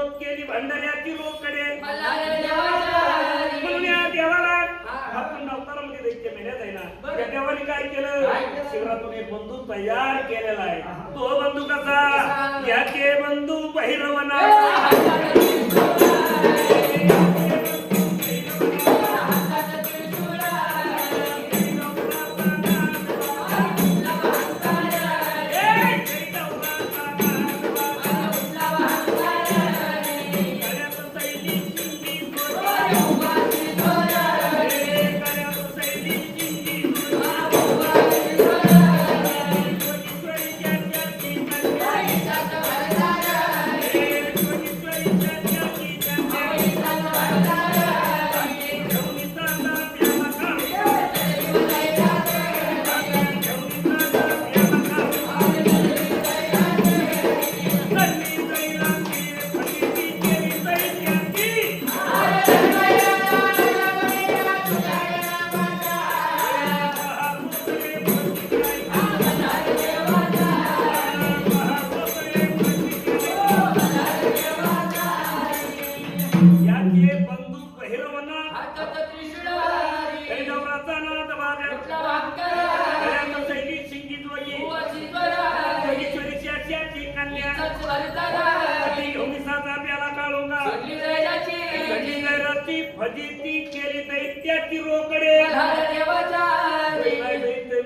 पोत केली भंडाऱ्याची रोकडे म्हणून या देवाला आपण अवतारामध्ये दैत्य मेल्यात आहे ना त्या देवाने काय केलं शिवरातून एक बंदूक तयार केलेला आहे तो बंदूक कसा याचे बंदूक बहिरवना फजिती केली दैत्याची रोकडे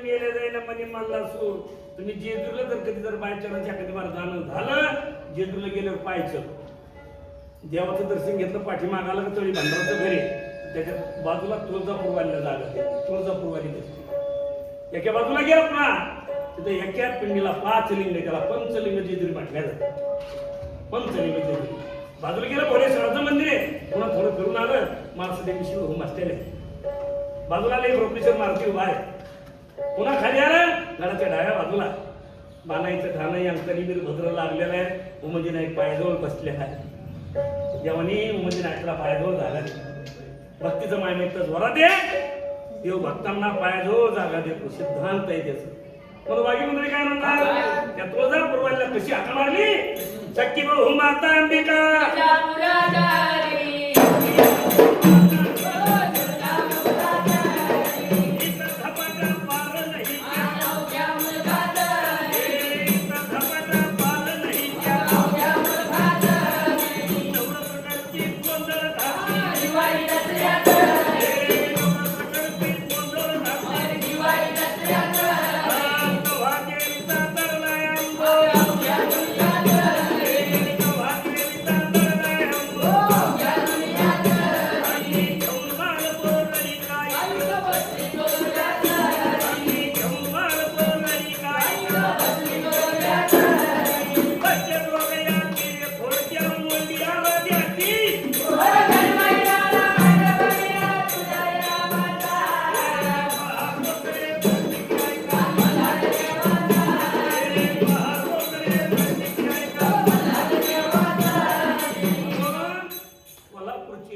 मेले जायला म्हणजे मला सोड तुम्ही जेजूरला जर कधी जर बायचराच्या कधी मला जाणं झालं जेजूरला गेल्यावर पाहायचं देवाचं दर्शन घेतलं पाठीमागाला तळी भांडाराचं घरी त्याच्या बाजूला तुळजापूरवालीला जागा तुळजापूरवाली दिसते एका बाजूला गेला पुन्हा तिथे एका पिंडीला 5 लिंग त्याला पंचलिंग जेजुरी म्हटल्या जातात पंचलिंग जेजुरी बाजूला गेलं भोलेश्वराचं मंदिर आहे पुन्हा थोडं फिरून आलं माणसं विष्णू होम असलेले बाजूला एक रोपेश्वर मारुती उभा आहे पुन्हा खाली आलं गडाच्या डाव्या बाजूला बाणाईचं ठाणं अंतरी भद्र लागलेलं आहे उमजी नाईक पायाजवळ बसलेला आहे जेव्हानी उमजी नाईकला पायाजवळ झाला भक्तीचं मायमित्त जोरात आहे देव भक्तांना पायाजवळ जागा देतो सिद्धांत आहे त्याचं म्हणून बाकी मंडळी काय म्हणतात त्या तुळजापूरवालीला कशी हाका मारली शक्ती बहु माता अंबिका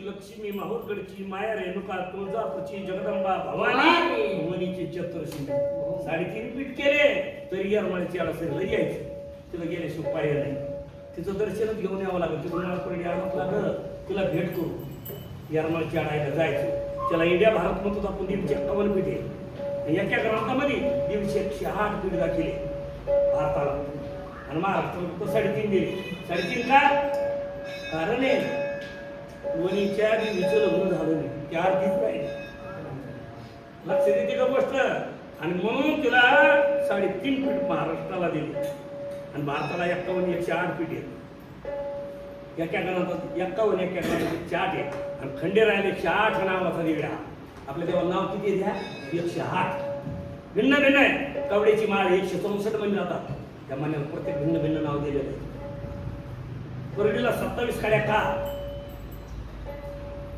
लक्ष्मी माहूरगडची माया रेणुका तुळजापूरची जगदंबा भवानी भुवनीची चतुर्शिंग 3.5 पीठ केले तरी येरमाळ्याची अडचण लई यायची तिला गेल्याशिवाय पाय नाही तिचं दर्शनच घेऊन यावं लागलं तिथून मला आणावं लागलं तिला भेट करू येरमाळ्याची आणायला जायचं त्याला इंडिया भारत म्हणतो आपण 151 पीठ आहे एका ग्रंथामध्ये 108 पीठ दाखिले भारताला आणि महाराष्ट्राला 3.5 दिले 3.5 का कारण आहे वनीच्या देवीचं लग्न झालं नाही त्या आरतीच राहिले लक्ष देते का गोष्ट आणि म्हणून तिला 3.5 पीठ महाराष्ट्राला दिली आणि भारताला 51-108 पीठ आहे एका गणात 51 आहे आणि खंडेरायाला 108 नावाचा देव्या आपल्या देवाला नाव किती द्या 108 भिन्न भिन्न आहे कवड्याची माळ 164 मंदिर राहतात त्या मंदिराला प्रत्येक भिन्न भिन्न नाव दिलेलं आहे परडीला 27 काड्या का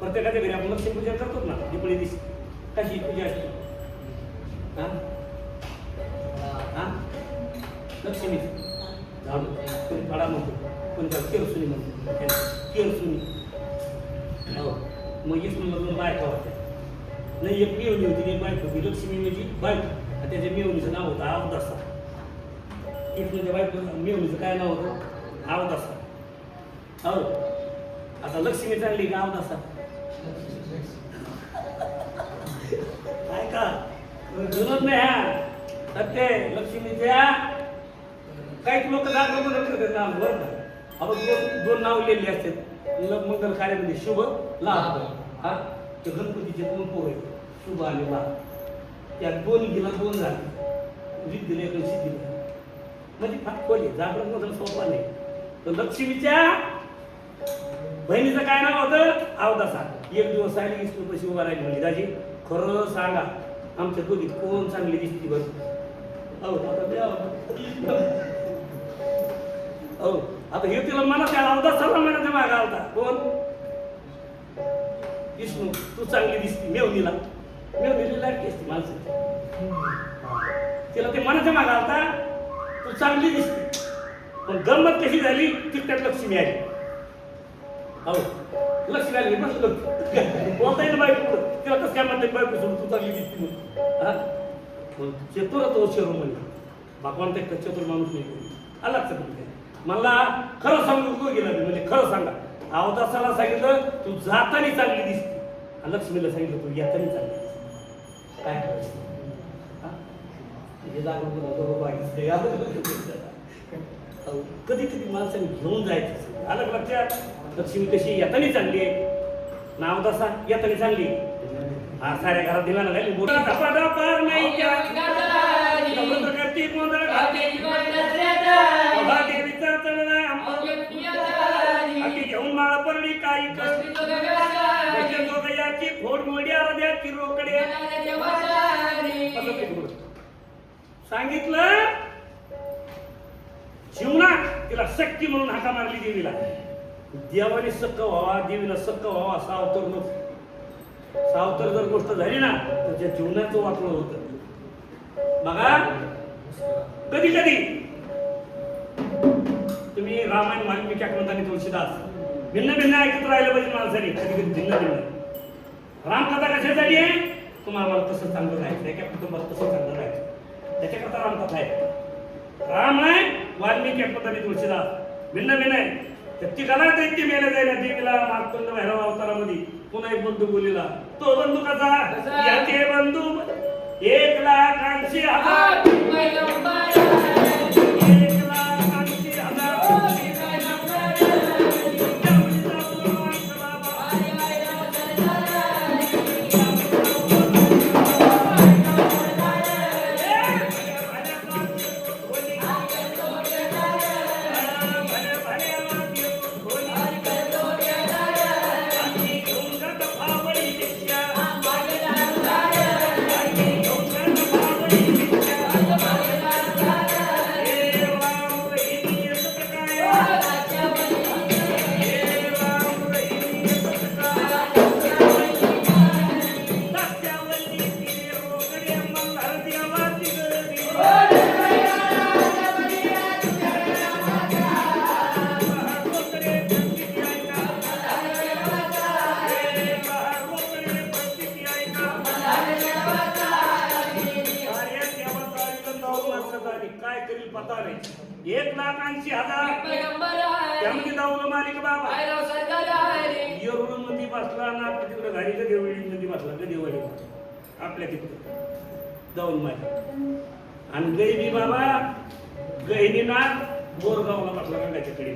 प्रत्येकाच्या घरी आपण लक्ष्मी पूजा करतो ना दीपळी दिवशी कशी पूजा असते लक्ष्मी झाडू कोणी फळा म्हणतो कोणी केरसुनी म्हणतो केरसुनी हो मग इसमधून बायका होत्या नाही एक मिळवणी होती एक बायक होती लक्ष्मी म्हणजे बायक आणि त्याच्या मिळवणीचं नाव होतं अवदासा इसमध्ये बायक मिळवणीचं काय नाव होतं अवदासा हो आता लक्ष्मी चांगली गाव नसा काय का जुनच नाही हा सत्य लक्ष्मीच्या काही लोक जागृत करतात नाव बरं का आपण दोन नाव लिहिलेली असतात मंगल कार्यामध्ये शुभ लाभ हा ते गणपतीचे दोन पोर आहेत शुभ आणि लाभ त्या दोन गेला दोन झाले रिद्धी एक सिद्धी म्हणजे फार खोली जागरण मधून सोपा नाही तर लक्ष्मीच्या बहिणीचं काय नाव होतं अवदासा एक दिवस आली पैसे उभा राहिली म्हणजे दाजी खरं सांगा आमच्या दोघीत कोण चांगली दिसती बरं आता हे तिला मनात अवदासाला मनात मागा होता कोण विष्णू तू चांगली दिसती मेवणीला लाटकी असते माणसाची तिला ते मनाच्या मागा होता तू चांगली दिसते पण गंमत कशी झाली तिकट्यात लक्ष्मी आली लक्ष्मी आली बसलं बोलता येईल बायको तिला कसं काय म्हणते बायको सोडून तू चांगली दिसते म्हणून चतुर तो शेरू म्हणजे भगवान ते चतुर माणूस नाही आलाच मला खरं सांगू गेला म्हणजे खरं सांगा अवदासाला सांगितलं तू जातानी चांगली दिसते आणि लक्ष्मीला सांगितलं तू येतानी चांगली दिसते काय करायचं कधी कधी माणसाने घेऊन जायचं अलग लक्षात लक्ष्मी कशी येतानी चांगली आहे नाव तसा येतानी चांगली हा साऱ्या घरात दिला ना घाली मोठी झपाटा पार नाही देवीचा चढला घेऊन माळा पडली काही याची फोड मोडी अर्ध्याची रोकडे सांगितलं जीवनात तिला शक्ती म्हणून हाका मारली देवीला देवाने सक्क व्हावा देवीला सक्क व्हावा सावतर जर गोष्ट झाली ना तर त्या जीवनाचं वाटलं होतं बघा कधी कधी तुम्ही रामायण वाल्मिकी आणि तुळशीदास भिन्न भिन्न ऐकत राहिलं पाहिजे माणसाने कधी कधी भिन्न भिन्न रामकथा कशासाठी आहे तुम्हाला मला कसं चांगलं राहायचं एका कुटुंबात कसं चांगलं राहायचं त्याच्याकरता रामकथा आहे राम आहे वाल्मिकी आणि तुळशीदास भिन्न भिन्न आहे ती कला दैत्य मेल्या जाईल देवीला मार्तंड भैरव अवतारामध्ये पुन्हा एक बंधू बोलीला तो बंधू कसा याचे बंधू 1,80,000 त्यामध्ये दाऊला मालिक बाबा येरून मध्ये बसला ना तिकडे घरी का देवळी मध्ये बसला का देवळी आपल्या तिकडे जाऊन मालिक आणि गैबी बाबा गहिनीनाथ बोरगावला बसला गंगाच्या कडे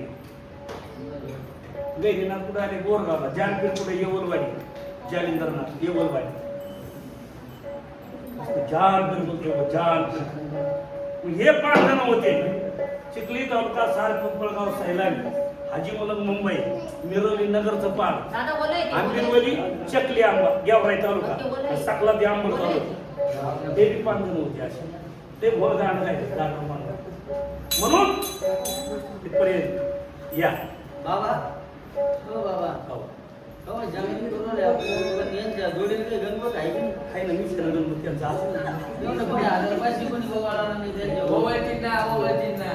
गहिनीनाथ कुठे आले बोरगावला जानपीर कुठे येवलवाडी जालिंदरनाथ येवलवाडी जानपीर बोलतो जानपीर हे 5 जण होते चिखली तालुका सार पिंपळगाव सैलानी हाजी मुलग मुंबई मिरवली नगरचं पाड आंबिरवली चकली आंबा गेवराई तालुका सकला ते आंबड तालुका ते 5 जण होते असे ते भोर जाणं जायचं म्हणून तिथपर्यंत या बाबा हो बाबा हो जमीन कोणाला यांच्या जोडीने गणपत आहे की आहे ना मीच गणपत त्यांचा असं कोणी 1000 रुपये कोणी गोवाळा नाही त्यांच्या ओवळतीन ना